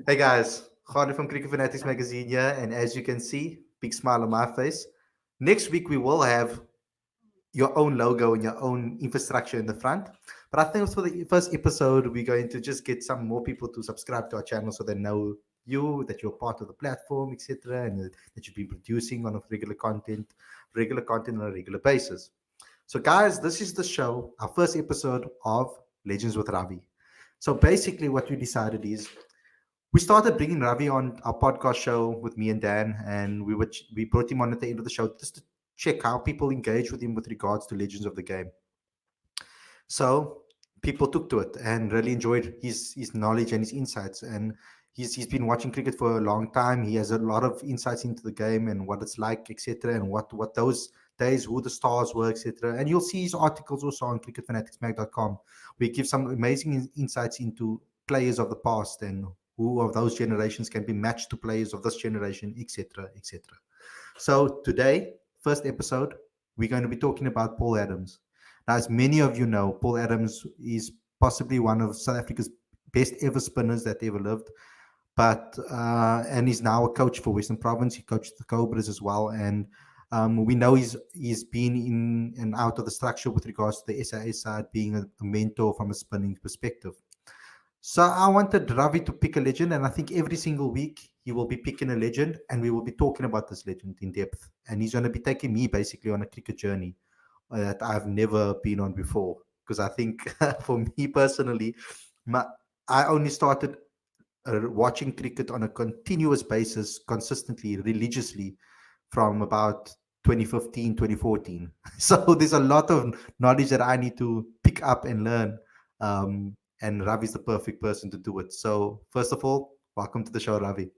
Hey guys, Khalid from Cricket Fanatics Magazine here, and as you can see, big smile on my face. Next week we will have your own logo and your own infrastructure in the front. But I think for the first episode, we're going to just get some more people to subscribe to our channel so they know you, that you're part of the platform, etc., and that you've been producing on a regular content on a regular basis. So, guys, this is the show, our first episode of Legends with Ravi. So basically, what we decided is we started bringing Ravi on our podcast show with me and Dan, and we brought him on at the end of the show just to check how people engage with him with regards to Legends of the Game. So people took to it and really enjoyed his knowledge and his insights. And he's been watching cricket for a long time. He has a lot of insights into the game and what it's like, etc., and what those days, who the stars were, etc. And you'll see his articles also on cricketfanaticsmag.com. We give some amazing insights into players of the past and who of those generations can be matched to players of this generation, etc., etc. So today, first episode, we're going to be talking about Paul Adams. Now, as many of you know, Paul Adams is possibly one of South Africa's best ever spinners that ever lived. But and he's now a coach for Western Province. He coached the Cobras as well, and we know he's been in and out of the structure with regards to the SAS side, being a mentor from a spinning perspective. So I wanted Ravi to pick a legend, and I think every single week he will be picking a legend, and we will be talking about this legend in depth. And he's going to be taking me basically on a cricket journey that I've never been on before. Because I think for me personally, my, I only started watching cricket on a continuous basis, consistently, religiously, from about 2015, 2014. So there's a lot of knowledge that I need to pick up and learn. And Ravi is the perfect person to do it. So, first of all, welcome to the show, Ravi.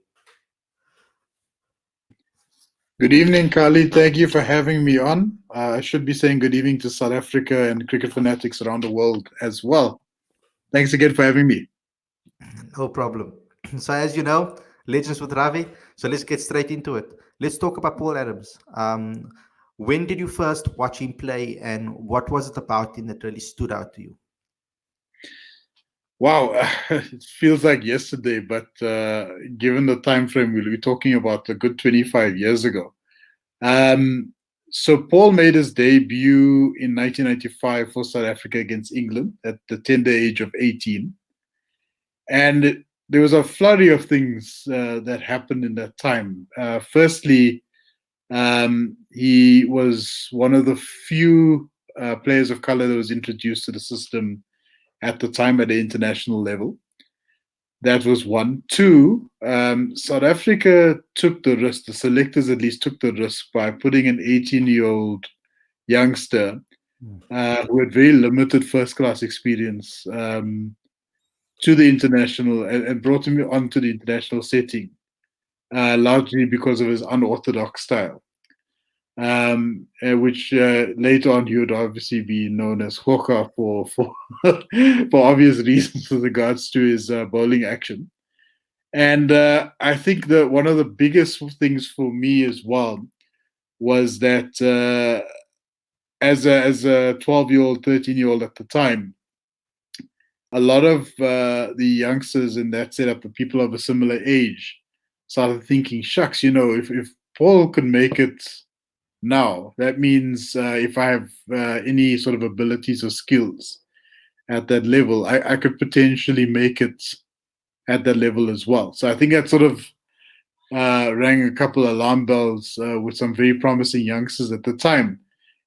Good evening, Khalid. Thank you for having me on. I should be saying good evening to South Africa and cricket fanatics around the world as well. Thanks again for having me. No problem. So, as you know, Legends with Ravi. So, let's get straight into it. Let's talk about Paul Adams. When did you first watch him play, and what was it about him that really stood out to you? Wow, it feels like yesterday, but given the time frame, we'll be talking about a good 25 years ago. Um, so Paul made his debut in 1995 for South Africa against England at the tender age of 18. And there was a flurry of things that happened in that time. Firstly, he was one of the few players of color that was introduced to the system at the time at the international level. That was one. Two, South Africa took the risk, the selectors at least took the risk by putting an 18-year-old youngster who had very limited first class experience to the international and brought him onto the international setting, largely because of his unorthodox style. Which later on he would obviously be known as Gogga for for obvious reasons with regards to his bowling action. And I think that one of the biggest things for me as well was that as a 12-year-old, 13-year-old at the time, a lot of the youngsters in that setup, the people of a similar age, started thinking, shucks, if Paul could make it now, that means if I have any sort of abilities or skills at that level, I could potentially make it at that level as well. So I think that sort of rang a couple of alarm bells with some very promising youngsters at the time.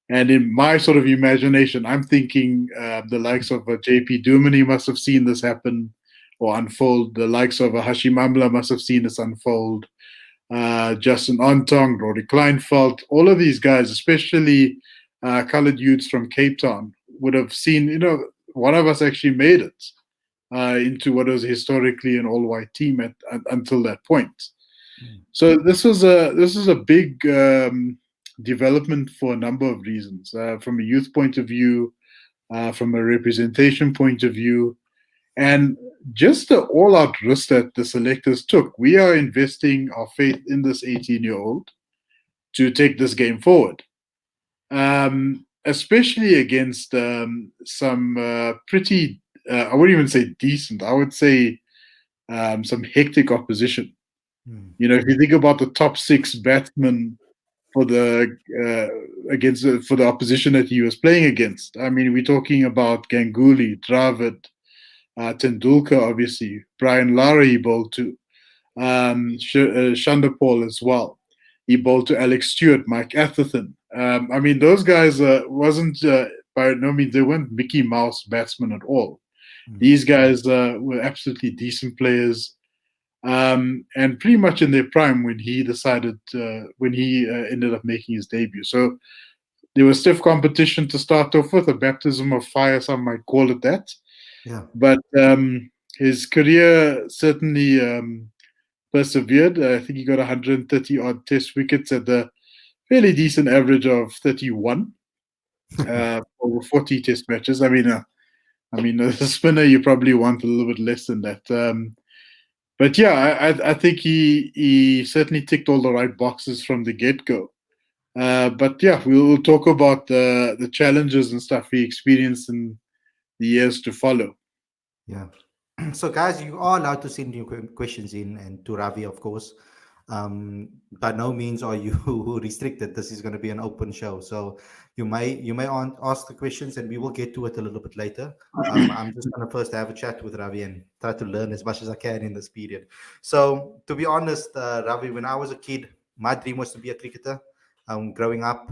And in my sort of imagination, I'm thinking the likes of JP Dumini must have seen this happen or unfold. The likes of Hashim Amla must have seen this unfold. Justin Ontong, Rory Kleinfeld, all of these guys, especially colored youths from Cape Town, would have seen, one of us actually made it into what was historically an all-white team until that point. So this is a big development for a number of reasons. From a youth point of view, from a representation point of view, and just the all-out risk that the selectors took. We are investing our faith in this 18-year-old to take this game forward, especially against some pretty, I wouldn't even say decent, I would say some hectic opposition. Mm. If you think about the top 6 batsmen for the against for the opposition that he was playing against, I mean, we're talking about Ganguly, Dravid, Tendulkar, obviously, Brian Lara he bowled to, Shandapal as well. He bowled to Alex Stewart, Mike Atherton. I mean, those guys wasn't by no means, they weren't Mickey Mouse batsmen at all. Mm. These guys were absolutely decent players, and pretty much in their prime when he ended up making his debut. So there was stiff competition to start off with, a baptism of fire, some might call it that. Yeah. But his career certainly persevered. I think he got 130 odd test wickets at the fairly decent average of 31 over 40 test matches. I mean, as a spinner, you probably want a little bit less than that. But yeah, I think he certainly ticked all the right boxes from the get-go. But yeah, we'll talk about the challenges and stuff he experienced in the years to follow. Yeah. So, guys, you are allowed to send your questions in, and to Ravi, of course. By no means are you restricted. This is going to be an open show, so you may ask the questions, and we will get to it a little bit later. I'm just going to first have a chat with Ravi and try to learn as much as I can in this period. So, to be honest, Ravi, when I was a kid, my dream was to be a cricketer. Growing up,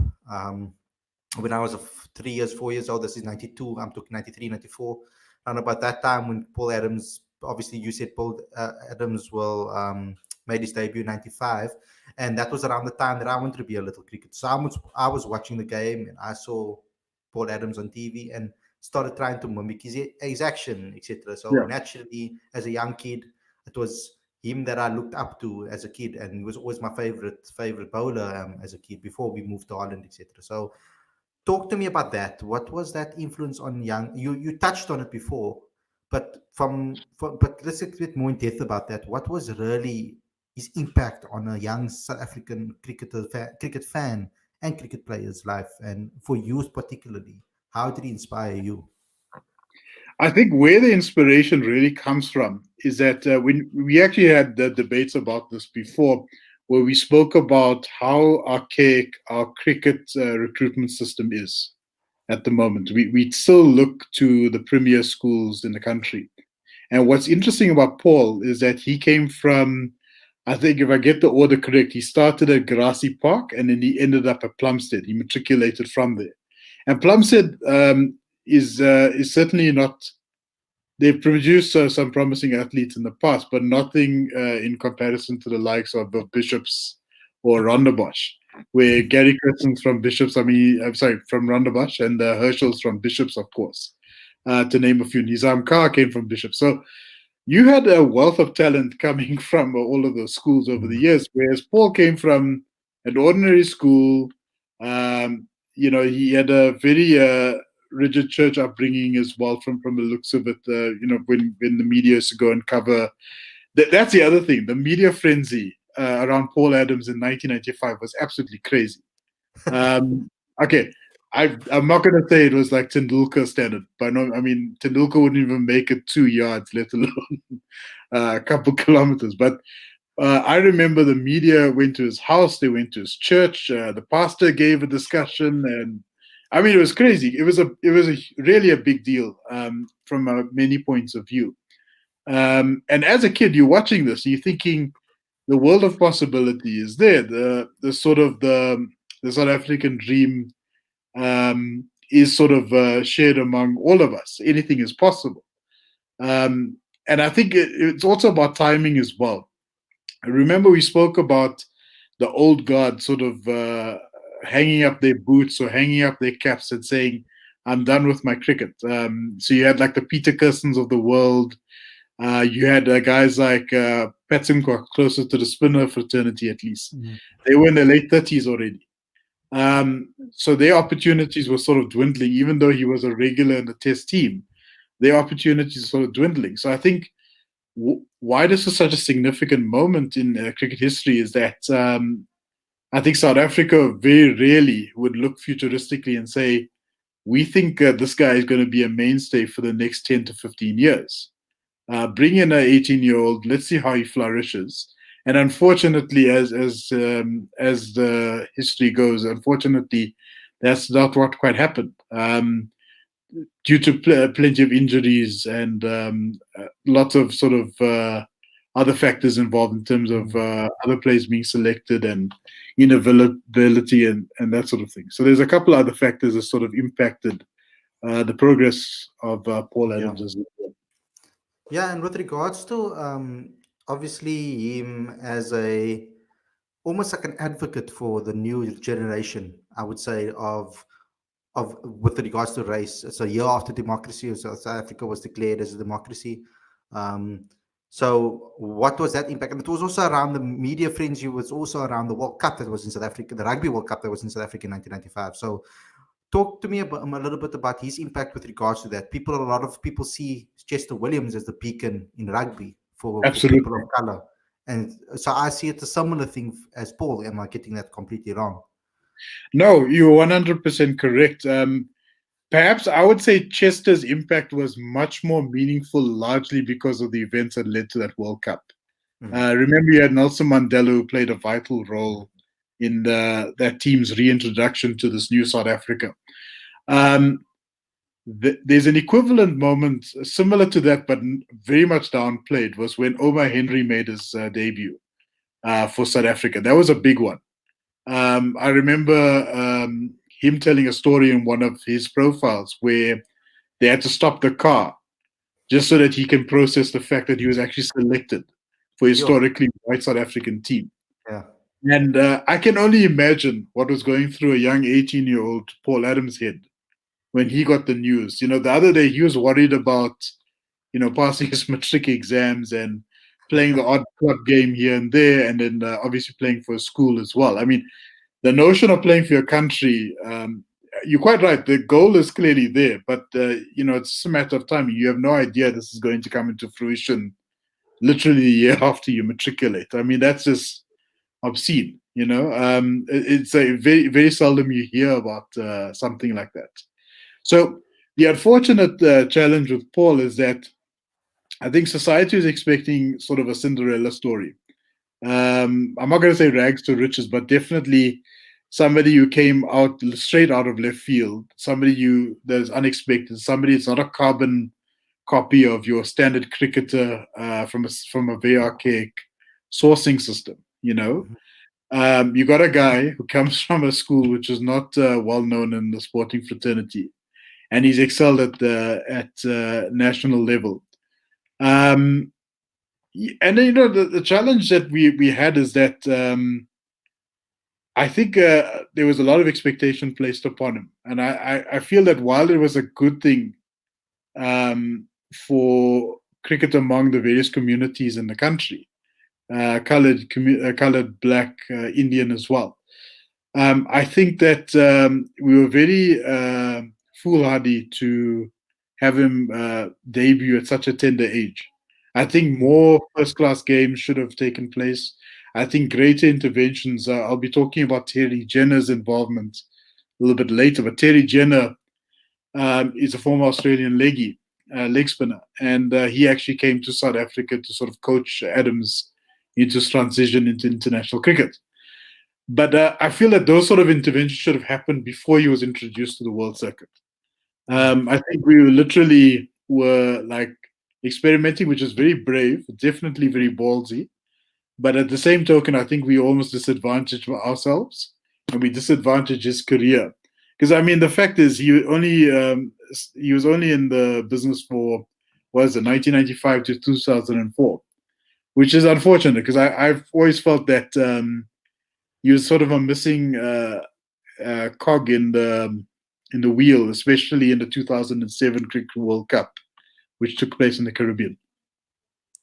when I was 3 years, 4 years old, this is 92, I'm talking 93, 94. And about that time when Paul Adams, obviously you said Paul Adams made his debut in 95. And that was around the time that I wanted to be a little cricketer. So I was watching the game and I saw Paul Adams on TV and started trying to mimic his action, etc. So Yeah. naturally, as a young kid, it was him that I looked up to as a kid, and he was always my favorite bowler as a kid before we moved to Holland, etc. So talk to me about that. What was that influence on young? You touched on it before, but but let's get a bit more in depth about that. What was really his impact on a young South African cricket fan and cricket player's life, and for youth particularly? How did he inspire you? I think where the inspiration really comes from is that when we actually had the debates about this before, where we spoke about how archaic our cricket recruitment system is at the moment. We still look to the premier schools in the country. And what's interesting about Paul is that he came from, I think if I get the order correct, he started at Grassy Park and then he ended up at Plumstead. He matriculated from there. And Plumstead is certainly not. They've produced some promising athletes in the past, but nothing in comparison to the likes of Bishops or Rondebosch, where Gary Crescen's from Bishops. I'm sorry, from Rondebosch, and Herschel's from Bishops, of course, to name a few. Nizam Kar came from Bishops. So you had a wealth of talent coming from all of those schools over the years, whereas Paul came from an ordinary school. He had a very rigid church upbringing as well, from the looks of it. When the media used to go and cover, that's the other thing. The media frenzy around Paul Adams in 1995 was absolutely crazy. Okay, I'm not going to say it was like Tendulkar standard, but no, I mean Tendulkar wouldn't even make it 2 yards, let alone a couple kilometers. But I remember the media went to his house, they went to his church, the pastor gave a discussion, and I mean it was crazy. It was really a big deal from many points of view. And as a kid, you're watching this, you're thinking the world of possibility is there. The sort of the South African dream is sort of shared among all of us. Anything is possible. And I think it's also about timing as well. I remember we spoke about the old guard sort of hanging up their boots or hanging up their caps and saying, I'm done with my cricket. So you had like the Peter Kirsens of the world. You had guys like Pat Simcoe, closer to the spinner fraternity at least. Mm-hmm. They were in their late 30s already. So their opportunities were sort of dwindling, even though he was a regular in the test team. Their opportunities were sort of dwindling. So I think why this is such a significant moment in cricket history is that I think South Africa very rarely would look futuristically and say, we think this guy is going to be a mainstay for the next 10 to 15 years. Bring in an 18-year-old. Let's see how he flourishes. And unfortunately, as the history goes, unfortunately, that's not what quite happened. Due to plenty of injuries and lots of sort of other factors involved in terms of other players being selected and inavailability and that sort of thing. So there's a couple other factors that sort of impacted the progress of Paul Yeah. Adams as well. Yeah, and with regards to obviously him as a almost like an advocate for the new generation, I would say, of with regards to race. It's a year after democracy, South Africa was declared as a democracy. Um, so what was that impact? And it was also around the media frenzy. It was also around the World Cup that was in South Africa, the Rugby World Cup that was in South Africa in 1995. So talk to me about a little bit about his impact with regards to that. People, a lot of people see Chester Williams as the beacon in rugby for people Absolutely. of color, and so I see it a similar thing as Paul. Am I getting that completely wrong? No, you're 100% correct. Perhaps I would say Chester's impact was much more meaningful, largely because of the events that led to that World Cup. Mm. Remember, you had Nelson Mandela, who played a vital role in that team's reintroduction to this new South Africa. Um, there's an equivalent moment similar to that, but very much downplayed, was when Omar Henry made his debut for South Africa. That was a big one. I remember him telling a story in one of his profiles where they had to stop the car just so that he can process the fact that he was actually selected for Yo, historically white South African team. yeah. And I can only imagine what was going through a young 18-year-old Paul Adams' head when he got the news. You know, the other day he was worried about, passing his matric exams and playing the odd club game here and there, and then obviously playing for a school as well. I mean, the notion of playing for your country, you're quite right. The goal is clearly there, but it's just a matter of time. You have no idea this is going to come into fruition literally a year after you matriculate. I mean, that's just obscene. It's a very very seldom you hear about something like that. So the unfortunate challenge with Paul is that I think society is expecting sort of a Cinderella story. I'm not going to say rags to riches, but definitely somebody who came out straight out of left field, somebody that is unexpected, somebody that's not a carbon copy of your standard cricketer from a very archaic sourcing system. Mhm. You got a guy who comes from a school which is not well known in the sporting fraternity, and he's excelled at national level. Um, and the challenge that we had is that I think there was a lot of expectation placed upon him, and I feel that while it was a good thing for cricket among the various communities in the country, colored, black, Indian as well. I think that we were very foolhardy to have him debut at such a tender age. I think more first class games should have taken place. I think greater interventions. I'll be talking about Terry Jenner's involvement a little bit later, but Terry Jenner is a former Australian leg spinner, and he actually came to South Africa to sort of coach Adams into his transition into international cricket. But I feel that those sort of interventions should have happened before he was introduced to the world circuit. Mm. I think we literally were like experimenting, which is very brave, definitely very ballsy. But at the same token, I think we almost disadvantaged ourselves and we disadvantaged his career. Because I mean, the fact is, he was only in the business for what is it, 1995 to 2004, which is unfortunate because I've always felt that he was sort of a missing cog in the wheel, especially in the 2007 Cricket World Cup, which took place in the Caribbean.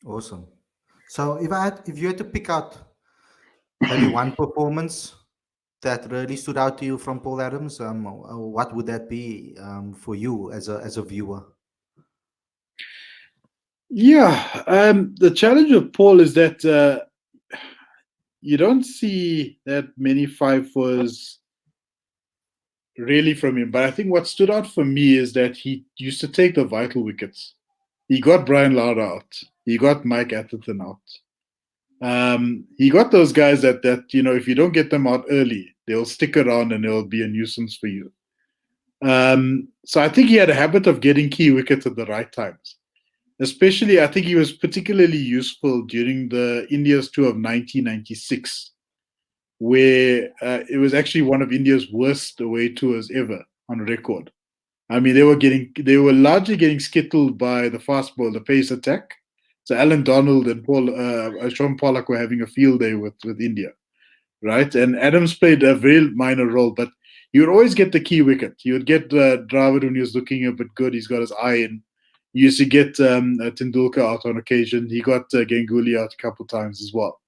Awesome. So if you had to pick out maybe one performance that really stood out to you from Paul Adams, what would that be for you as a viewer? Yeah, the challenge of Paul is that you don't see that many 5-4s really from him. But I think what stood out for me is that he used to take the vital wickets. He got Brian Lara out. He got Mike Atherton out. He got those guys that if you don't get them out early, they'll stick around and they'll be a nuisance for you. So I think he had a habit of getting key wickets at the right times. Especially, I think he was particularly useful during the India's tour of 1996, where it was actually one of India's worst away tours ever on record. I mean, they were largely getting skittled by the fast ball, the pace attack. So Alan Donald and Sean Pollock were having a field day with India, right? And Adams played a very minor role, but you would always get the key wicket. You would get Dravid when he was looking a bit good. He's got his eye in. You used to get Tendulkar out on occasion. He got Ganguly out a couple of times as well.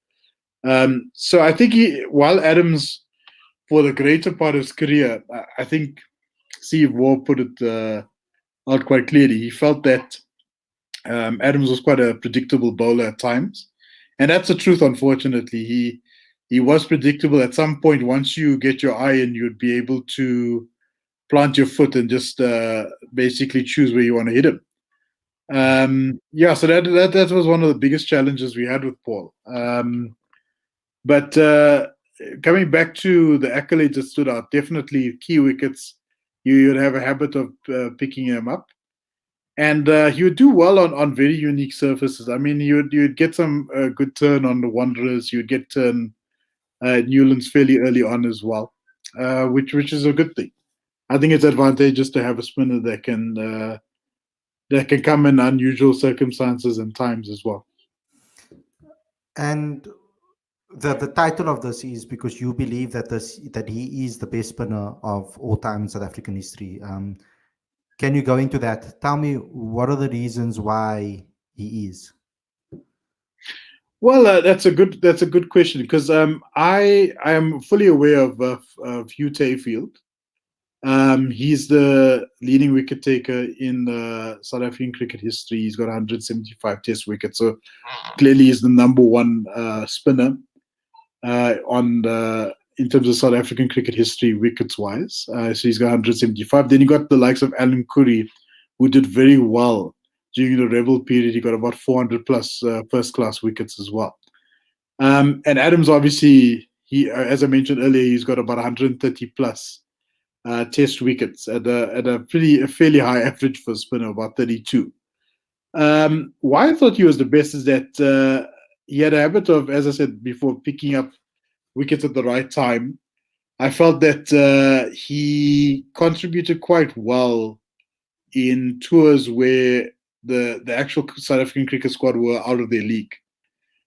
So I think while Adams, for the greater part of his career, I think Steve Waugh put it out quite clearly. He felt that Adams was quite a predictable bowler at times. And that's the truth, unfortunately. He was predictable. At some point, once you get your eye in, you'd be able to plant your foot and just basically choose where you want to hit him. So that was one of the biggest challenges we had with Paul. But coming back to the accolades that stood out, definitely key wickets, you'd have a habit of picking them up. And he would do well on very unique surfaces. I mean, you'd get some good turn on the Wanderers. You'd get turn Newlands fairly early on as well, which is a good thing. I think it's advantageous to have a spinner that can come in unusual circumstances and times as well. And the title of this is because you believe that he is the best spinner of all time in South African history. Can you go into that? Tell me, what are the reasons why he is? Well, that's a good question because I am fully aware of Hugh Tayfield. He's the leading wicket taker in South African cricket history. He's got 175 Test wickets, so clearly he's the number one spinner in terms of South African cricket history wickets wise. So he's got 175. Then you got the likes of Alan Curry, who did very well during the Rebel period. He got about 400 plus first class wickets as well. And Adams, obviously, as I mentioned earlier, he's got about 130 plus Test wickets at a fairly high average for a spinner, about 32. Why I thought he was the best is that he had a habit of, as I said before, picking up wickets at the right time. I felt that he contributed quite well in tours where the actual South African cricket squad were out of their league.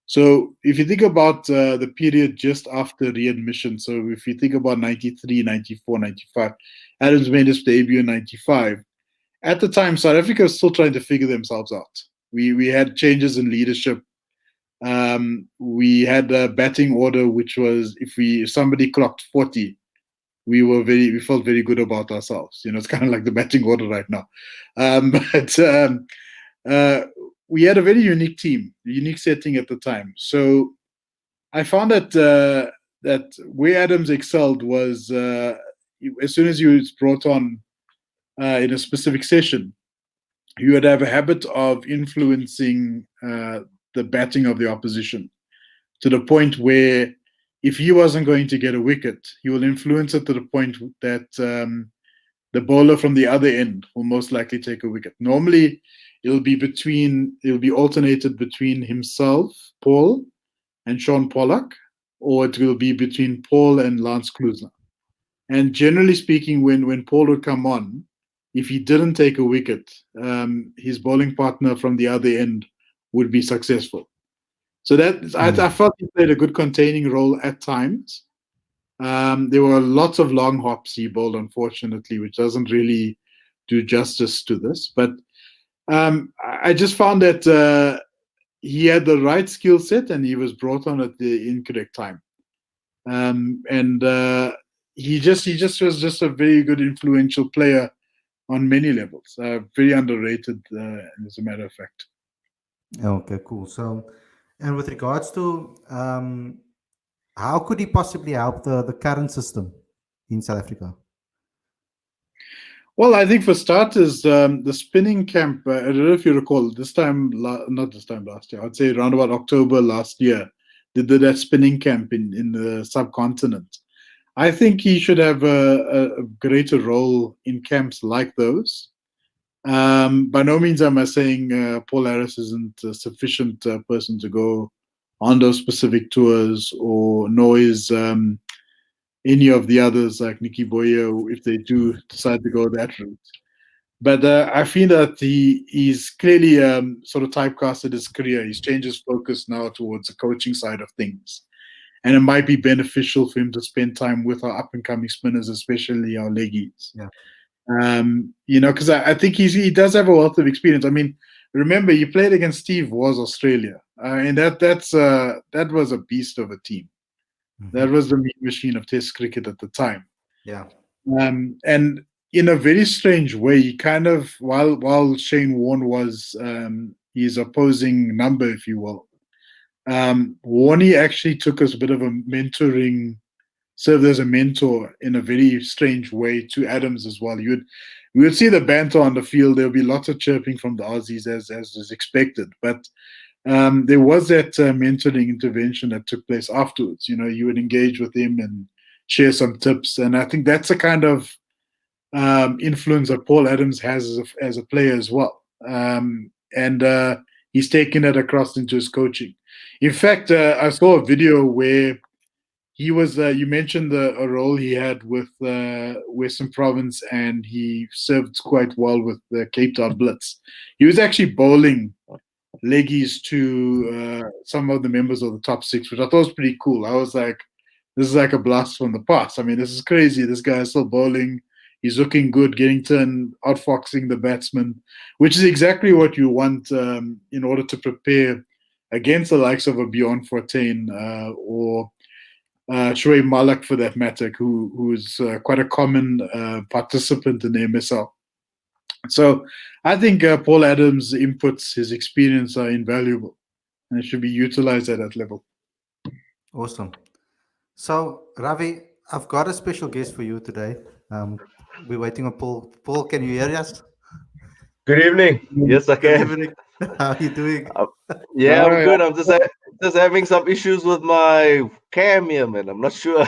So if you think about the period just after readmission, so if you think about 93, 94, 95, Adams made his debut in 95. At the time, South Africa was still trying to figure themselves out. We had changes in leadership. We had a batting order, which was if somebody clocked 40, we felt very good about ourselves. It's kind of like the batting order right now. But we had a very unique team, unique setting at the time. So I found that where Adams excelled was as soon as he was brought on in a specific session, he would have a habit of influencing the batting of the opposition to the point where if he wasn't going to get a wicket, he will influence it to the point that the bowler from the other end will most likely take a wicket. Normally, it'll be alternated between himself, Paul, and Sean Pollock, or it will be between Paul and Lance Klusener. And generally speaking, when Paul would come on, if he didn't take a wicket, his bowling partner from the other end would be successful. So I felt he played a good containing role at times. There were lots of long hops he bowled, unfortunately, which doesn't really do justice to this. But I just found that he had the right skill set and he was brought on at the incorrect time. He just was just a very good influential player on many levels. Very underrated, as a matter of fact. Okay, cool. So, and with regards to how could he possibly help the current system in South Africa? Well, I think for starters, the spinning camp, I don't know if you recall, this time, not this time last year, I'd say around about October last year, they did that spinning camp in the subcontinent. I think he should have a greater role in camps like those. By no means am I saying Paul Harris isn't a sufficient person to go on those specific tours, or nor is any of the others like Nicky Boyer, if they do decide to go that route. But I feel that he's clearly sort of typecasted his career. He's changed his focus now towards the coaching side of things. And it might be beneficial for him to spend time with our up and coming spinners, especially our leggies. Yeah. Because I think he does have a wealth of experience. I mean, remember he played against Steve Waugh's Australia, and that was a beast of a team. Mm-hmm. That was the meat machine of Test cricket at the time. Yeah. And in a very strange way, he kind of while Shane Warne was his opposing number, if you will, Warney actually took us a bit of a mentoring, served as a mentor in a very strange way to Adams as well. We would see the banter on the field. There would be lots of chirping from the Aussies as is expected, but there was that mentoring intervention that took place afterwards. You would engage with him and share some tips, and I think that's a kind of influence that Paul Adams has as a player as well, and he's taken it across into his coaching. In fact, I saw a video where he was. You mentioned a role he had with Western Province, and he served quite well with the Cape Town Blitz. He was actually bowling leggies to some of the members of the top six, which I thought was pretty cool. I was like, this is like a blast from the past. I mean, this is crazy. This guy is still bowling. He's looking good, getting turned, outfoxing the batsman, which is exactly what you want in order to prepare against the likes of a Bjorn Fortuin or Shoaib Malik, for that matter, who is quite a common participant in the MSL. So I think Paul Adams' inputs, his experience are invaluable, and it should be utilized at that level. Awesome. So, Ravi, I've got a special guest for you today. We're waiting on Paul. Paul, can you hear us? Good evening. Yes, I Good can. evening. How are you doing? Yeah, All I'm right. good. I'm just having some issues with my cam here, man. I'm not sure.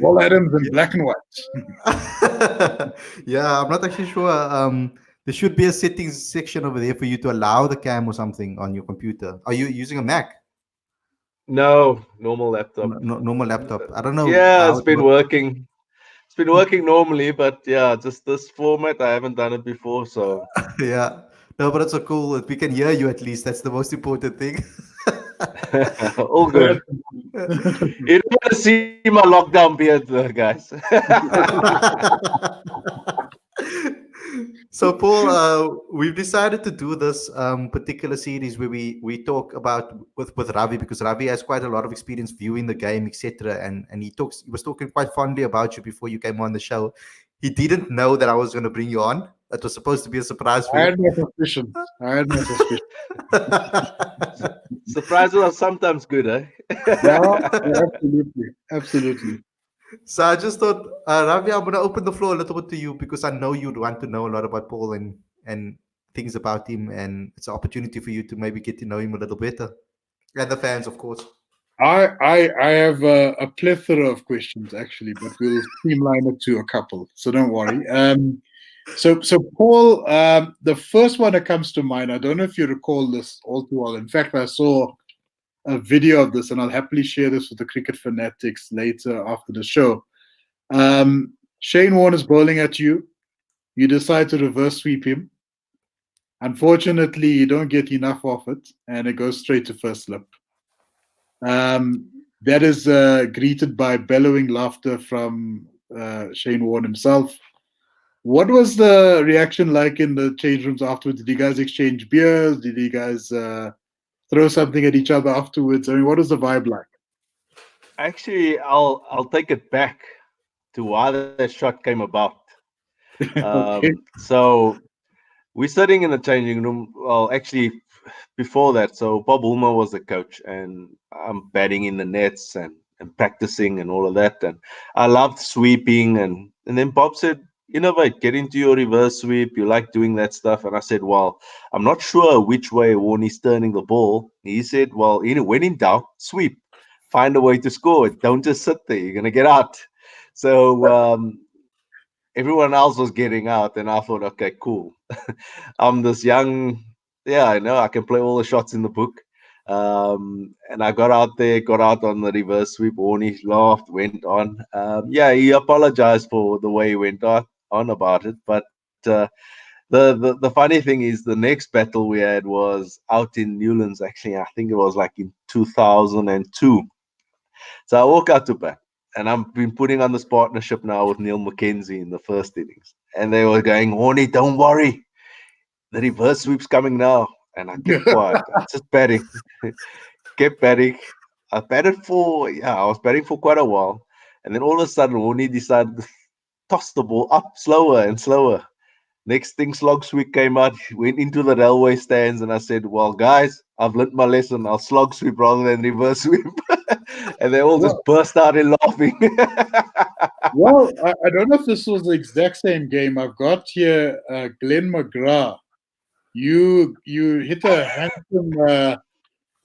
Paul Adams in black and white. Yeah, I'm not actually sure. There should be a settings section over there for you to allow the cam or something on your computer. Are you using a Mac? No, normal laptop. Normal laptop. I don't know Yeah, how it's it been works. working. It's been working normally, but yeah, just this format, I haven't done it before, so Yeah. No, but it's so cool that we can hear you at least. That's the most important thing. all good. You don't want to see my lockdown beard, guys. So, Paul, we've decided to do this particular series where we talk about with Ravi, because Ravi has quite a lot of experience viewing the game, etc. And he was talking quite fondly about you before you came on the show. He didn't know that I was going to bring you on. It was supposed to be a surprise for I you. had my suspicions. Surprises are sometimes good, eh? Yeah, absolutely. So I just thought, Ravi, I'm going to open the floor a little bit to you because I know you'd want to know a lot about Paul and things about him, and it's an opportunity for you to maybe get to know him a little better, and the fans, of course. I have a plethora of questions actually, but we'll streamline it to a couple, so don't worry. So Paul, the first one that comes to mind, I don't know if you recall this all too well. In fact, I saw a video of this, and I'll happily share this with the cricket fanatics later after the show. Shane Warne is bowling at you. You decide to reverse sweep him. Unfortunately, you don't get enough of it, and it goes straight to first slip. That is greeted by bellowing laughter from Shane Warne himself. What was the reaction like in the change rooms afterwards? Did you guys exchange beers? Did you guys throw something at each other afterwards? I mean, what was the vibe like? Actually, I'll take it back to why that shot came about. Okay. So we're sitting in the changing room. Well, actually, before that, so Bob Ulmer was the coach, and I'm batting in the nets and practicing and all of that. And I loved sweeping. And then Bob said, innovate, get into your reverse sweep. You like doing that stuff. And I said, well, I'm not sure which way Warnie's turning the ball. He said, well, when in doubt, sweep. Find a way to score it. Don't just sit there. You're going to get out. So everyone else was getting out. And I thought, okay, cool. I'm this young, yeah, I know I can play all the shots in the book. And I got out there, got out on the reverse sweep. Warnie laughed, went on. Yeah, he apologized for the way he went on about it. But the funny thing is, the next battle we had was out in Newlands. Actually, I think it was like in 2002. So I walk out to bat, and I've been putting on this partnership now with Neil McKenzie in the first innings, and they were going, "Warnie, don't worry, the reverse sweep's coming now." And I kept quiet. I was just batting, kept batting. I batted for, yeah, I was batting for quite a while. And then all of a sudden, Warnie decided to toss the ball up slower and slower. Next thing, slog sweep came out, went into the railway stands, and I said, well, guys, I've learnt my lesson. I'll slog sweep rather than reverse sweep. And they all just Well, burst out in laughing. I don't know if this was the exact same game. I've got here Glenn McGrath. You hit a handsome.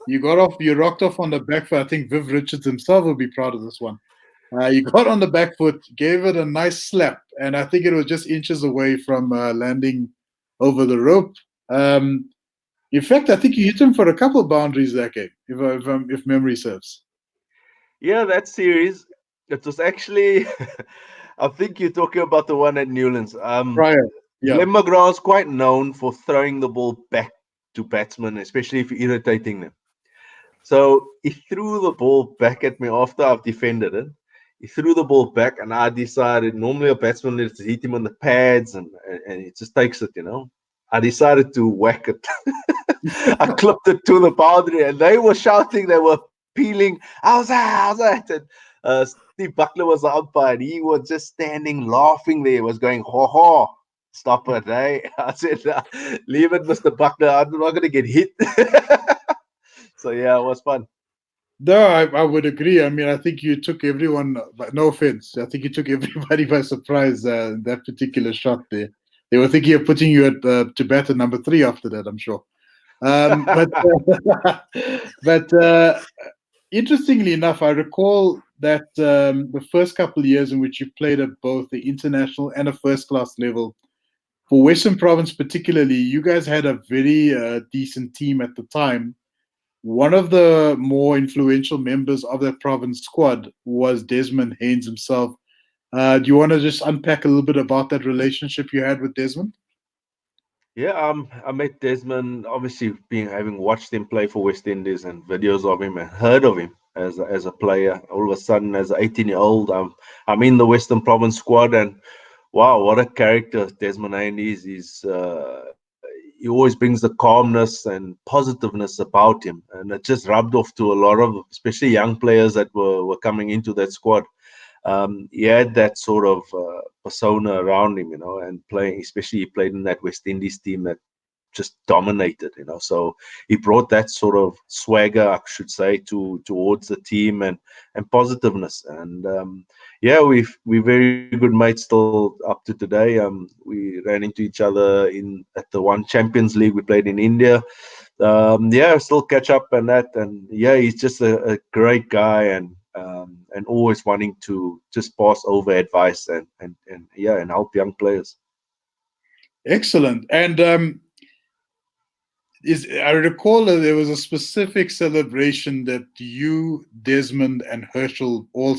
You rocked off on the back foot. I think Viv Richards himself will be proud of this one. You got on the back foot, gave it a nice slap, and I think it was just inches away from landing over the rope. In fact, I think you hit him for a couple of boundaries that game, if memory serves. Yeah, that series, it was actually, I think you're talking about the one at Newlands. Prior, yeah. Glenn McGrath is quite known for throwing the ball back to batsmen, especially if you're irritating them. So he threw the ball back at me after I've defended it. He threw the ball back, and I decided normally a batsman lets it hit him on the pads, and it just takes it, you know. I decided to whack it. I clipped it to the boundary, and they were shouting, they were peeling, how's that? How's that? And Steve Buckler was the umpire, and he was just standing laughing there, was going, ho ho. Stop it, eh? I said, leave it, Mr. Buckler. I'm not going to get hit. So, yeah, it was fun. No, I would agree. I mean, I think you took everyone, no offense, I think you took everybody by surprise in that particular shot there. They were thinking of putting you at to bat at number 3 after that, I'm sure. But interestingly enough, I recall that the first couple of years in which you played at both the international and a first-class level, for Western Province particularly, you guys had a very decent team at the time. One of the more influential members of that province squad was Desmond Haynes himself. Do you want to just unpack a little bit about that relationship you had with Desmond? Yeah, I met Desmond, obviously having watched him play for West Indies and videos of him and heard of him as a player. All of a sudden, as an 18-year-old, I'm in the Western Province squad, and wow, what a character Desmond Haynes is. He always brings the calmness and positiveness about him, and it just rubbed off to a lot of, especially young players that were coming into that squad. He had that sort of persona around him, you know, and playing, especially he played in that West Indies team that just dominated, you know. So he brought that sort of swagger, I should say, towards the team and positiveness. And yeah, we're very good mates still up to today. We ran into each other at the one Champions League we played in India. Yeah, still catch up and that. And yeah, he's just a great guy, and always wanting to just pass over advice and yeah, and help young players. Excellent. And I recall that there was a specific celebration that you, Desmond, and Herschel all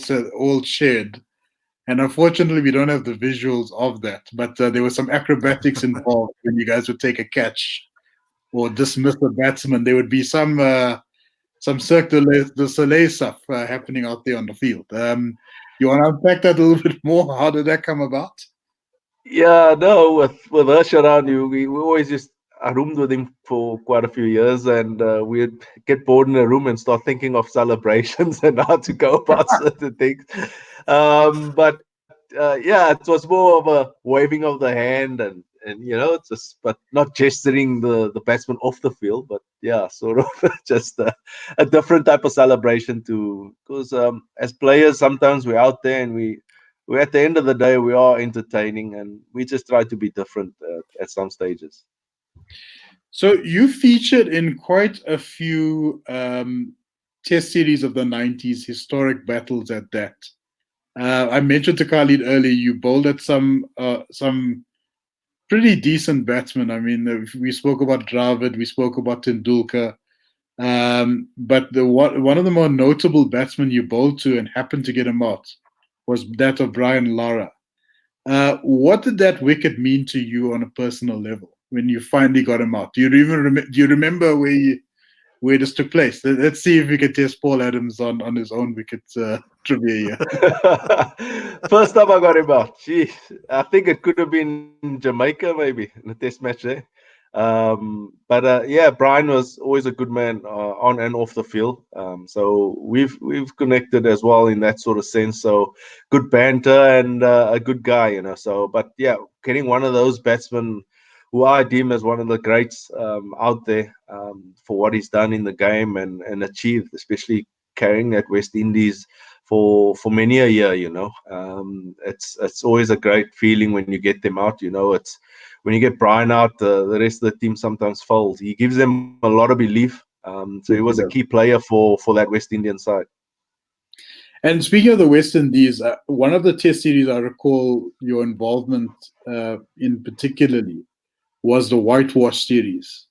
shared. And unfortunately, we don't have the visuals of that. But there was some acrobatics involved when you guys would take a catch or dismiss a batsman. There would be some Cirque du Soleil stuff happening out there on the field. You want to unpack that a little bit more? How did that come about? Yeah, no, with Ursh around you, we always just, I roomed with him for quite a few years, and we'd get bored in a room and start thinking of celebrations and how to go about certain things. But yeah, it was more of a waving of the hand, and you know, it's just, but not gesturing the batsman off the field, but yeah, sort of just a different type of celebration too. Because as players, sometimes we're out there and we're we at the end of the day we are entertaining, and we just try to be different at some stages. So you featured in quite a few test series of the 90s, historic battles at that. I mentioned to Khalid earlier, you bowled at some pretty decent batsmen. I mean, we spoke about Dravid, we spoke about Tendulkar, but one of the more notable batsmen you bowled to and happened to get him out was that of Brian Lara. What did that wicket mean to you on a personal level when you finally got him out? Do you remember where this took place? Let's see if we can test Paul Adams on his own wicket trivia here. First time I got him out, gee, I think it could have been Jamaica maybe in a test match there. But yeah, Brian was always a good man on and off the field. So we've connected as well in that sort of sense. So good banter and a good guy, So, but yeah, getting one of those batsmen who I deem as one of the greats out there for what he's done in the game and achieved, especially carrying that West Indies for many a year. It's always a great feeling when you get them out. It's when you get Brian out, the rest of the team sometimes folds. He gives them a lot of belief. So he was a key player for that West Indian side. And speaking of the West Indies, one of the test series I recall your involvement in particularly was the whitewash series.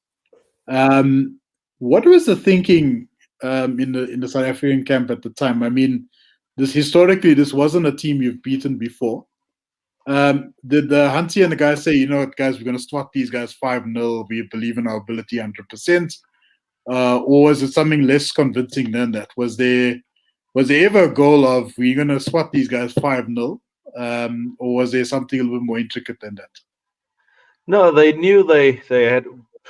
What was the thinking in the South African camp at the time? I mean, this wasn't a team you've beaten before. Did the Hunty and the guys say, what, guys, we're going to swat these guys 5-0. We believe in our ability 100%. Or was it something less convincing than that? Was there ever a goal of we're going to swat these guys 5-0? Or was there something a little bit more intricate than that? No, they knew they had,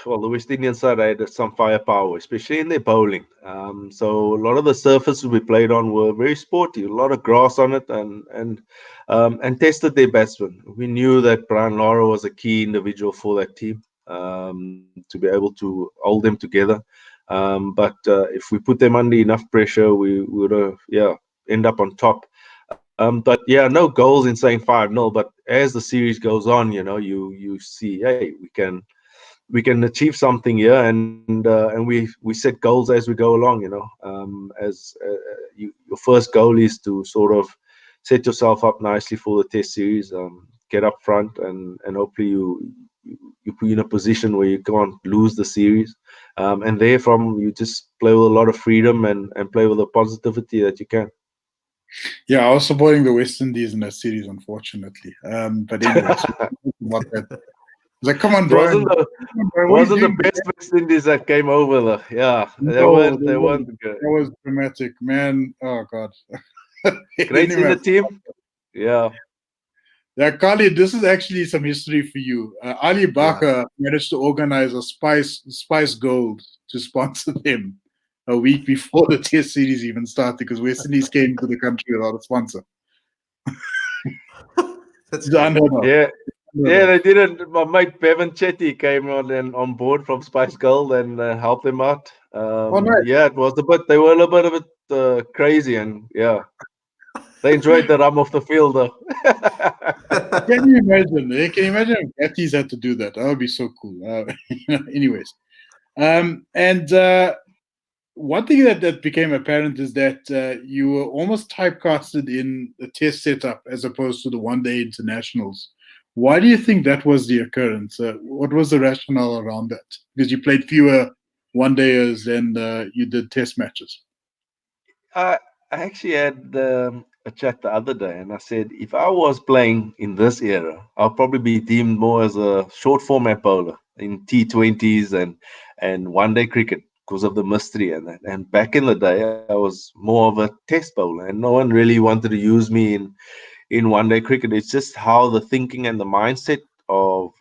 well, the West Indian side had some firepower, especially in their bowling. So a lot of the surfaces we played on were very sporty, a lot of grass on it, and tested their batsmen. We knew that Brian Lara was a key individual for that team to be able to hold them together. But if we put them under enough pressure, we would end up on top. But yeah, no goals in saying 5-0. But as the series goes on, you see, hey, we can achieve something here, and we set goals as we go along. As your first goal is to sort of set yourself up nicely for the Test series, get up front, and hopefully you put in a position where you can't lose the series, and therefrom you just play with a lot of freedom and play with the positivity that you can. Yeah, I was supporting the West Indies in that series, unfortunately. But anyways, about that. It's like, come on, Brian. Wasn't the best West Indies that came over though? Yeah, they weren't good. That was dramatic, man. Oh God. Greats in the team. Yeah. Yeah, Khalid, this is actually some history for you. Ali Bakr managed to organize a Spice Gold to sponsor them a week before the Test series even started, because West Indies came to the country without a sponsor. That's Yeah, they didn't. My mate Bevan Chetty came on board from Spice Gold and helped them out. Nice. Yeah, it was they were a little bit crazy, and yeah, they enjoyed the rum off the field though. Can you imagine? Can you imagine if Gatties had to do that? That would be so cool. Anyways, and one thing that became apparent is that you were almost typecasted in the Test setup as opposed to the one-day internationals. Why do you think that was the occurrence? What was the rationale around that? Because you played fewer one-dayers than you did Test matches. I actually had a chat the other day, and I said if I was playing in this era, I'll probably be deemed more as a short format bowler in T20s and one-day cricket because of the mystery and that. And back in the day, I was more of a Test bowler, and no one really wanted to use me in one-day cricket. It's just how the thinking and the mindset of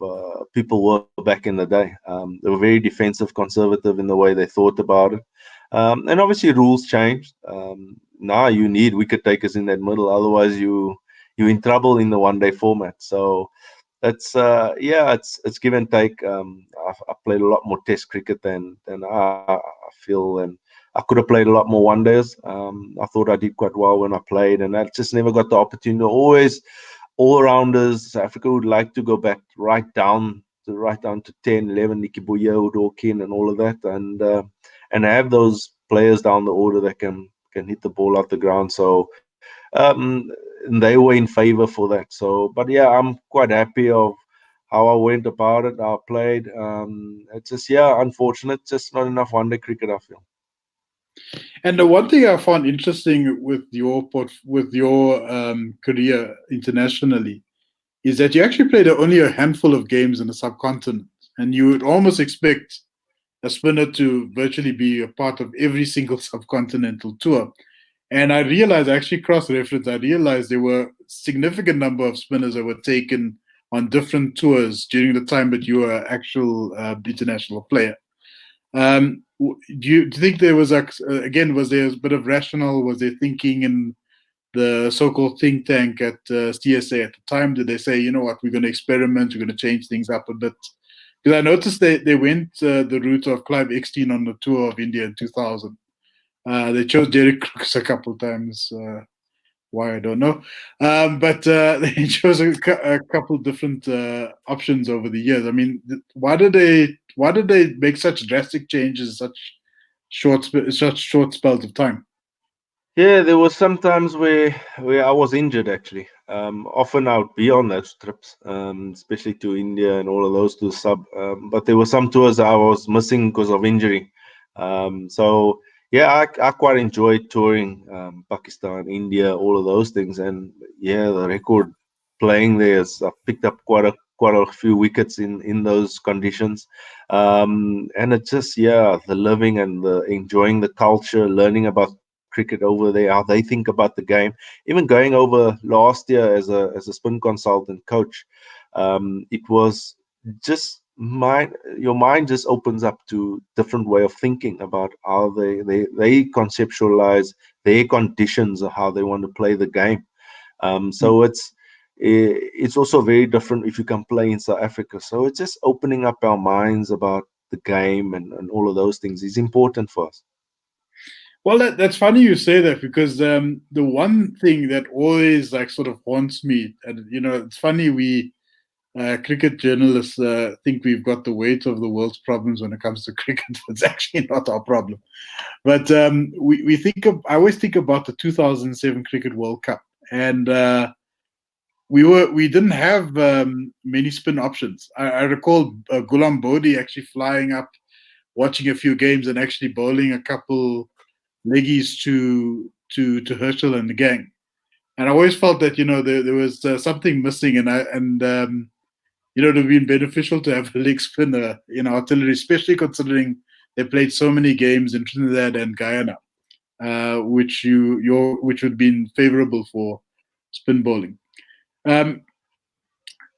people were back in the day. They were very defensive, conservative in the way they thought about it. And obviously rules changed. Now you need wicket takers in that middle, otherwise you're in trouble in the one-day format. So it's it's give and take. I've played a lot more Test cricket than I feel, and I could have played a lot more one days. I thought I did quite well when I played, and I just never got the opportunity. Always all rounders. South Africa would like to go back right down to 10, 11, Nicky Boye, Udokin, and all of that, and have those players down the order that can hit the ball off the ground. So they were in favor for that. So, but yeah, I'm quite happy of how I went about it. I played. It's just unfortunate, just not enough one day cricket. I feel. And the one thing I found interesting with your career internationally is that you actually played only a handful of games in the subcontinent, and you would almost expect a spinner to virtually be a part of every single subcontinental tour. And I realized, I actually cross-referenced, I realized there were a significant number of spinners that were taken on different tours during the time that you were an actual international player. Do you think there was, again, was there a bit of rational, was there thinking in the so-called think tank at CSA at the time? Did they say, you know what, we're going to experiment, we're going to change things up a bit? Because I noticed they went the route of Clive Eckstein on the tour of India in 2000. They chose Derek Crooks a couple of times. Why, I don't know. But they chose a couple different options over the years. I mean, why did they make such drastic changes, such short spells of time? Yeah, there was some times where I was injured actually. Often I would be on those trips, especially to India and all of those to sub. But there were some tours I was missing because of injury. So yeah, I quite enjoyed touring Pakistan, India, all of those things. And yeah, the record playing there is I picked up quite a few wickets in those conditions. And it's just the living and the enjoying the culture, learning about cricket over there, how they think about the game. Even going over last year as a spin consultant coach, it was just your mind just opens up to different way of thinking about how they conceptualize their conditions of how they want to play the game. So it's also very different if you can play in South Africa. So it's just opening up our minds about the game and all of those things is important for us. Well, that's funny you say that, because the one thing that always like sort of haunts me, and it's funny, we cricket journalists think we've got the weight of the world's problems when it comes to cricket. It's actually not our problem. But I always think about the 2007 Cricket World Cup, and we didn't have many spin options. I recall Ghulam Bodhi actually flying up, watching a few games, and actually bowling a couple leggies to Herschel and the gang. And I always felt that there was something missing, and it would have been beneficial to have a leg spinner in artillery, especially considering they played so many games in Trinidad and Guyana, which would have been favorable for spin bowling. At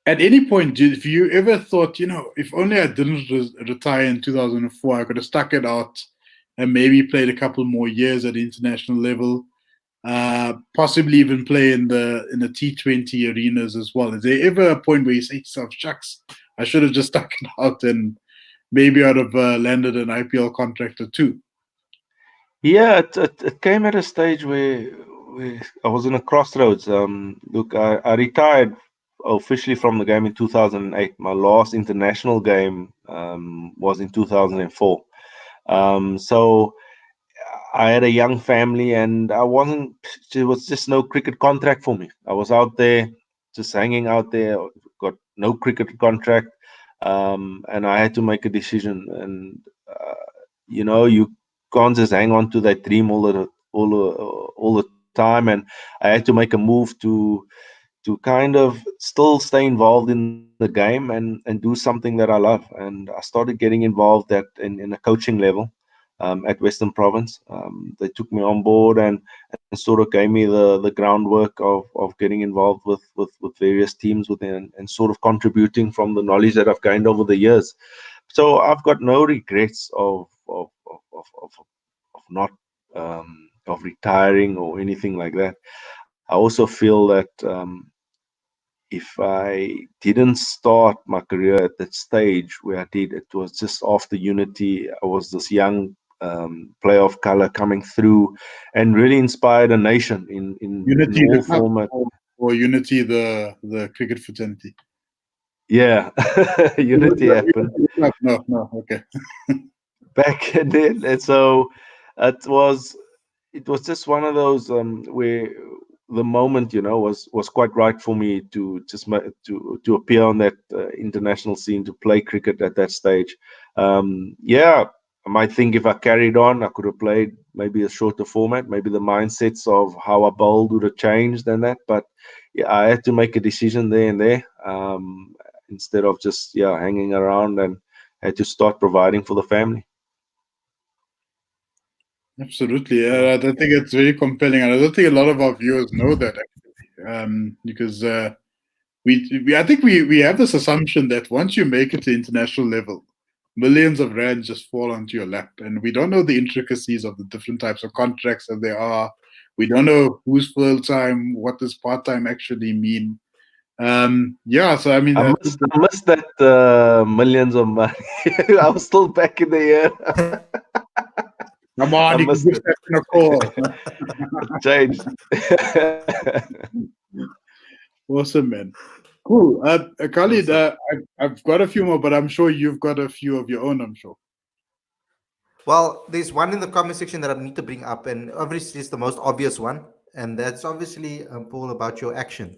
any point, if you ever thought, if only I didn't retire in 2004, I could have stuck it out and maybe played a couple more years at the international level, possibly even play in the T20 arenas as well. Is there ever a point where you say to yourself, shucks, I should have just stuck it out and maybe I'd have landed an IPL contract or two? Yeah, it came at a stage where I was in a crossroads. Look, I retired officially from the game in 2008. My last international game was in 2004. So I had a young family, and there was just no cricket contract for me. I was out there, just hanging out there, got no cricket contract, and I had to make a decision. And you can't just hang on to that dream all the time. And I had to make a move to kind of still stay involved in the game and do something that I love. And I started getting involved in a coaching level at Western Province. They took me on board and sort of gave me the groundwork of getting involved with various teams within and sort of contributing from the knowledge that I've gained over the years. So I've got no regrets of not of retiring or anything like that. I also feel that if I didn't start my career at that stage where I did, it was just after Unity. I was this young player of color coming through and really inspired a nation in Unity all the cup, format. or Unity the cricket fraternity. Yeah, unity happened Unity the cup. No, no, okay. back then, and so it was it was just one of those where the moment, was quite right for me to just to appear on that international scene, to play cricket at that stage. Yeah, I might think if I carried on, I could have played maybe a shorter format. Maybe the mindsets of how I bowled would have changed than that. But yeah, I had to make a decision there and there, instead of just hanging around, and had to start providing for the family. Absolutely. Sure. I think it's very compelling, and I don't think a lot of our viewers know that actually, because I think we have this assumption that once you make it to international level, millions of rands just fall onto your lap, and we don't know the intricacies of the different types of contracts that there are. We don't know who's full time, what does part time actually mean. Yeah, so I mean, I I think missed, I missed that millions of money. I was still back in the year. come I on, you can missed give it. Stefan a call. It changed. Awesome, man. Cool. Khalid, Awesome. I've got a few more, but I'm sure you've got a few of your own, I'm sure. Well, there's one in the comment section that I need to bring up, and obviously it's the most obvious one, and that's obviously, Paul, about your action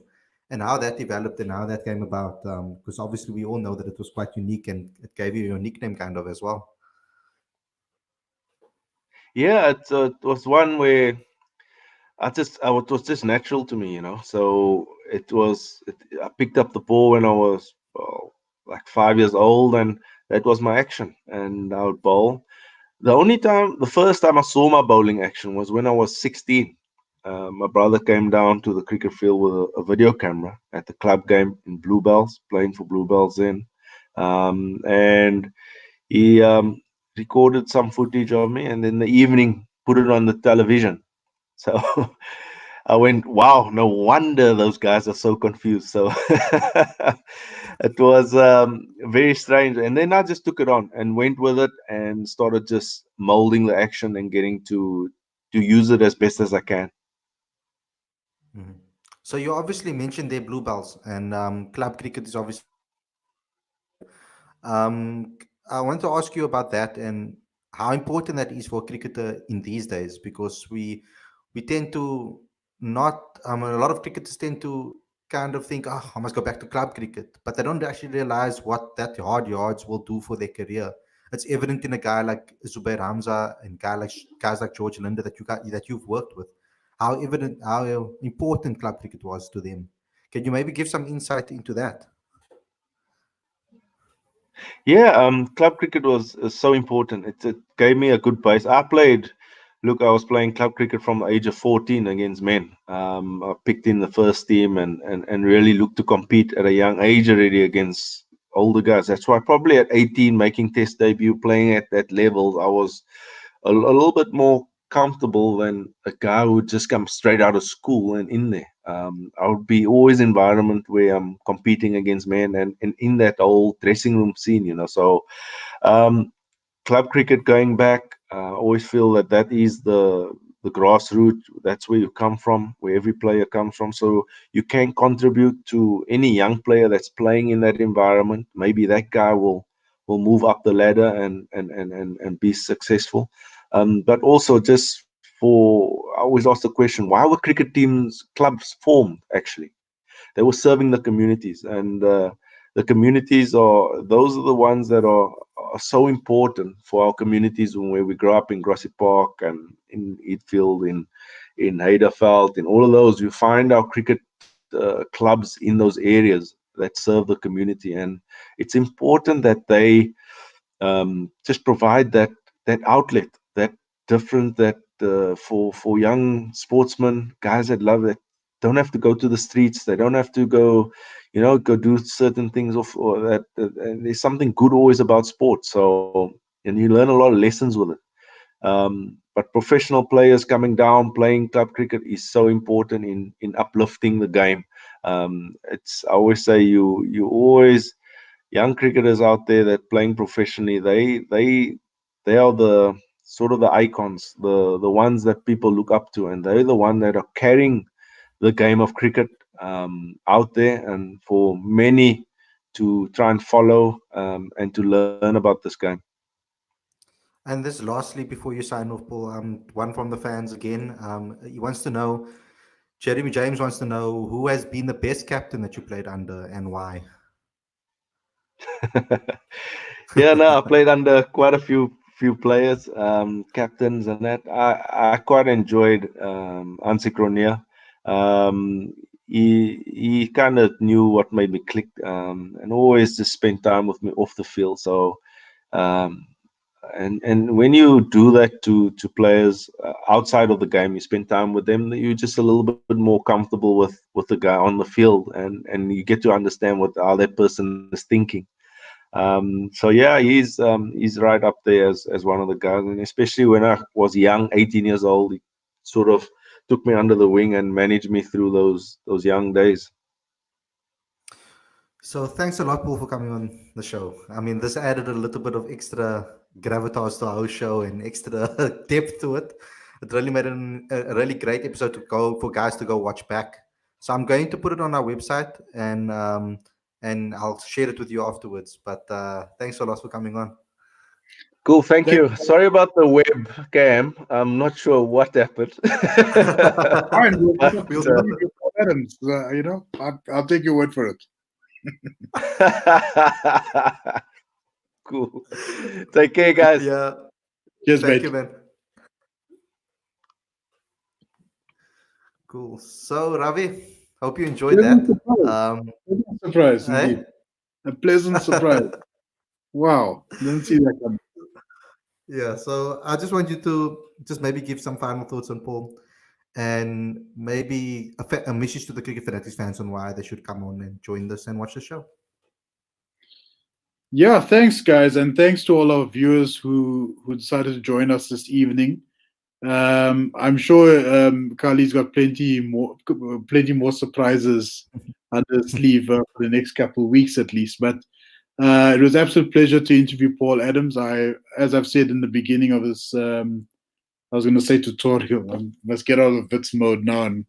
and how that developed and how that came about. Because obviously we all know that it was quite unique, and it gave you your nickname kind of as well. Yeah, it was one where it was just natural to me, So I picked up the ball when I was like 5 years old, and that was my action, and I would bowl. The first time I saw my bowling action was when I was 16. My brother came down to the cricket field with a video camera at the club game in Bluebells, playing for Bluebells then. And he recorded some footage of me, and in the evening put it on the television. So I went, wow, no wonder those guys are so confused. So it was very strange. And then I just took it on and went with it and started just molding the action and getting to use it as best as I can. Mhm. So you obviously mentioned their bluebells, and club cricket is obviously I want to ask you about that and how important that is for a cricketer in these days, because we tend to not a lot of cricketers tend to kind of think, oh, I must go back to club cricket, but they don't actually realize what that hard yards will do for their career. It's evident in a guy like Zubair Hamza and guys like George Linder that you've worked with, how important club cricket was to them. Can you maybe give some insight into that? Yeah, club cricket was so important. It gave me a good base. Look, I was playing club cricket from the age of 14 against men. I picked in the first team, and really looked to compete at a young age already against older guys. That's why probably at 18, making test debut, playing at that level, I was a little bit more comfortable than a guy who just come straight out of school and in there. I would be always environment where I'm competing against men, and in that old dressing room scene, So um, club cricket going back, I always feel that is the grassroots. That's where you come from, where every player comes from. So you can contribute to any young player that's playing in that environment. Maybe that guy will move up the ladder and be successful. But also just I always ask the question, why were cricket teams clubs formed actually? They were serving the communities, and the communities are those are the ones that are so important for our communities. Where we grow up in Grassy Park and in Eatfield, in Heiderveld, in all of those, you find our cricket clubs in those areas that serve the community, and it's important that they just provide that outlet, that different that for young sportsmen, guys that love it, don't have to go to the streets. They don't have to go do certain things or that. And there's something good always about sports. So, and you learn a lot of lessons with it. But professional players coming down playing club cricket is so important in uplifting the game. It's I always say you always young cricketers out there that playing professionally, they are sort of the icons, the ones that people look up to, and they're the one that are carrying the game of cricket out there, and for many to try and follow and to learn about this game. And this lastly, before you sign off, Paul, one from the fans again. He wants to know, Jeremy James wants to know who has been the best captain that you played under and why. Yeah, no, I played under quite a few players, captains, and that. I quite enjoyed Ansikronia. Um, he kind of knew what made me click, and always just spent time with me off the field. So, um, and when you do that to players outside of the game, you spend time with them, you're just a little bit more comfortable with the guy on the field, and you get to understand what how that person is thinking. So yeah, he's right up there as one of the guys, and especially when I was young, 18 years old, he sort of took me under the wing and managed me through those young days. So thanks a lot, Paul, for coming on the show. I mean, this added a little bit of extra gravitas to our show and extra depth to it. It really made a really great episode to go for guys to go watch back. So I'm going to put it on our website and I'll share it with you afterwards. But thanks a lot for coming on. Cool, thank Thank- you. Sorry about the webcam. I'm not sure what happened. Fine, But, We'll we'll give you Paul Adams. I'll take your word for it. cool. Take care, guys. yeah. Cheers, Thank mate. you, man. Cool. So Ravi, hope you enjoyed that. Pleasant surprise. Um, Pleasant surprise, eh? indeed. A pleasant surprise. Wow. Didn't see that coming. Yeah, so I just want you to just maybe give some final thoughts on Paul and maybe a message to the Cricket Fanatics fans on why they should come on and join this and watch the show. Yeah, thanks, guys, and thanks to all our viewers who decided to join us this evening. I'm sure Khalid's got plenty more surprises under his sleeve for the next couple of weeks at least. But it was an absolute pleasure to interview Paul Adams. As I've said in the beginning of this, I was going to say tutorial. I must get out of Wits mode now and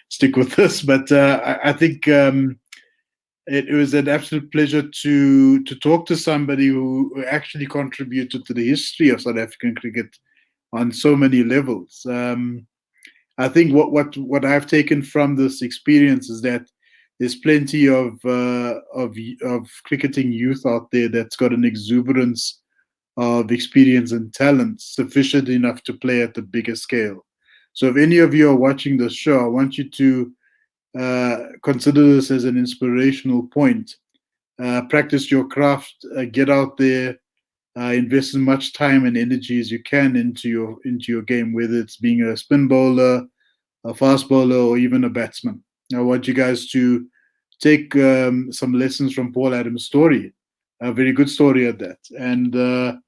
stick with this. But I think it was an absolute pleasure to talk to somebody who actually contributed to the history of South African cricket on so many levels. I think what I've taken from this experience is that there's plenty of cricketing youth out there that's got an exuberance of experience and talent sufficient enough to play at the bigger scale. So if any of you are watching this show, I want you to consider this as an inspirational point. Practice your craft, get out there, invest as much time and energy as you can into your game, whether it's being a spin bowler, a fast bowler, or even a batsman. I want you guys to take some lessons from Paul Adams' story, a very good story at that. And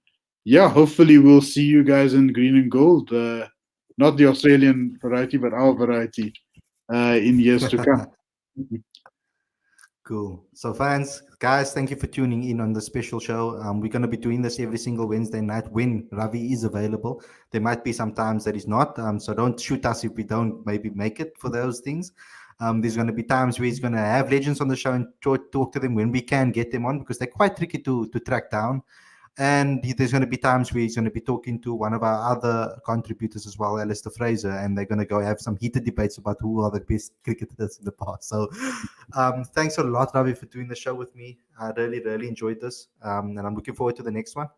yeah, hopefully we'll see you guys in green and gold, not the Australian variety, but our variety in years to come. Cool. So, fans, guys, thank you for tuning in on the special show. We're going to be doing this every single Wednesday night when Ravi is available. There might be some times that he's not. So don't shoot us if we don't maybe make it for those things. There's going to be times where he's going to have legends on the show and talk to them when we can get them on, because they're quite tricky to track down. And there's going to be times where he's going to be talking to one of our other contributors as well, Alistair Fraser, and they're going to go have some heated debates about who are the best cricketers in the past. So thanks a lot, Ravi, for doing the show with me. I really, really enjoyed this. And I'm looking forward to the next one.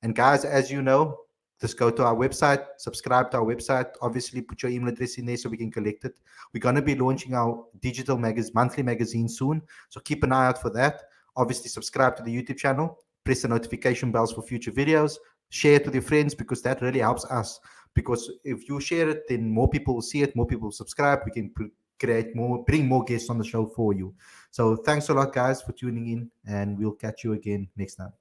And guys, as you know, just go to our website, subscribe to our website. Obviously, put your email address in there so we can collect it. We're going to be launching our digital monthly magazine soon. So keep an eye out for that. Obviously, subscribe to the YouTube channel. Press the notification bells for future videos. Share it with your friends, because that really helps us. Because if you share it, then more people will see it, more people will subscribe. We can bring more guests on the show for you. So thanks a lot, guys, for tuning in, and we'll catch you again next time.